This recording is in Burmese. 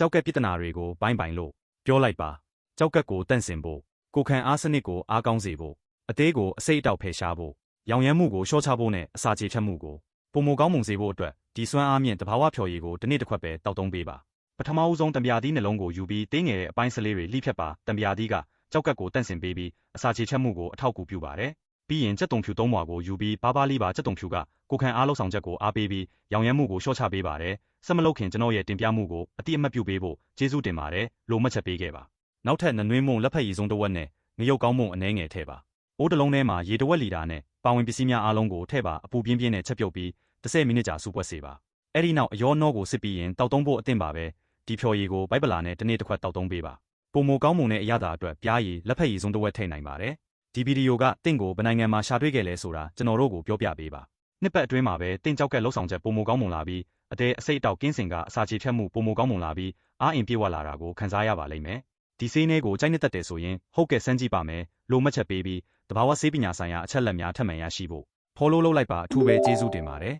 ကြောက်ကက်ပြဿနာတွေကိုပိုင်းလို့ပြောလိုက်ပါကြောက်ကက်ကိုတန့်စင်ဖို့ကိုခံအားစနစ်ကိုအားကောင်းစေဖို့အသေးကိုအစိတ်အတောက်ဖယ်ရှားဖို့ရောင်ရမ်းမှုကိုလျှော့ချဖို့နဲ့အစာချေဖြတ်မှုကိုပုံမကောင်းမွန်စေဖို့အတွက်ဒီစွမ်းအားမြင့်တဘာဝဖြော်ရည်ကိုတစ်နေ့တစ်ခွက်ပဲတောက်သုံးပေးပါပထမဦးဆုံးတံပြားသီးနှလုံးကိုယူပြီးတင်းငယ်တဲ့အပိုင်းစလေးတွေလှိဖြတ်ပါတံပြားသီးကကြောက်ကက်ကိုတန့်စင်ပေးပြီးအစာချေချက်မှုကိုအထောက်အကူပြုပါတယ်ပြီးရင်ကြက်တုံဖြူသုံးမွာကိုယူပြီးပါးလေးပါကြက်တုံဖြူကကိုခံအားလောက်ဆောင်ချက်ကိုအားပေးပြီးရောင်ရမ်းမှုကိုလျှော့ချပေးပါတယ်ဆက်မလုပ်ခင်ကျွန်တော်ရဲ့တင်ပြမှုကိုအတိအမှတ်ပြုပေးဖို့ကျေးဇူးတင်ပါတယ်လို့မှတ်ချက်ပေးခဲ့ပါနောက်ထပ်နနွေးမုံလက်ဖက်ရည်စုံတစ်ဝက်နဲ့ငရုတ်ကောင်းမုံအနှဲငယ်ထည့်ပါအိုးတစ်လုံးထဲမှာရေတစ်ဝက်လီတာနဲ့ပါဝင်ပစ္စည်းများအားလုံးကိုထည့်ပါအပူပြင်းပြင်းနဲ့ချက်ပြုတ်ပြီး10မိနစ်ကြာစူပွက်စေပါအဲ့ဒီနောက်အရောနှောကိုစစ်ပြီးရင်တောက်သုံးဖို့အသင့်ပါပဲဒီဖြော်ရည်ကိုဗိုက်ပလာနဲ့တစ်နေ့တစ်ခွက်တောက်သုံးပေးပါပုံမကောင်းမုံနဲ့အရသာအတွက်ပြားရည်လက်ဖက်ရည်စုံတစ်ဝက်ထည့်နိုင်ပါတယ်ဒီဗီဒီယိုကတင့်ကိုဘယ်နိုင်ငံမှာရှာတွေ့ခဲ့လဲဆိုတာကျွန်တော်တို့ကိုပြောပြပေးပါနှစ်ပတ်အတွင်းမှာပဲတင့်ကြောက်ကက်လှုပ်ဆောင်ချက်ပုံမကောင်းမွန်လာပြီးအသေးအစိတ်အတောက်ကင်းစင်ကအစာချေဖြတ်မှုပုံမကောင်းမွန်လာပြီးအားအင်ပြေဝလာတာကိုခံစားရပါလိမ့်မယ်ဒီဆေးနှဲကိုကြိုက်နှစ်သက်တယ်ဆိုရင်ဟုတ်ကဲ့စမ်းကြည့်ပါမယ်လို့မှတ်ချက်ပေးပြီးတဘာဝဆေးပညာဆိုင်ရာအချက်လက်များထပ်မံရရှိဖို့ follow လုပ်လိုက်ပါအထူးပဲကျေးဇူးတင်ပါတယ်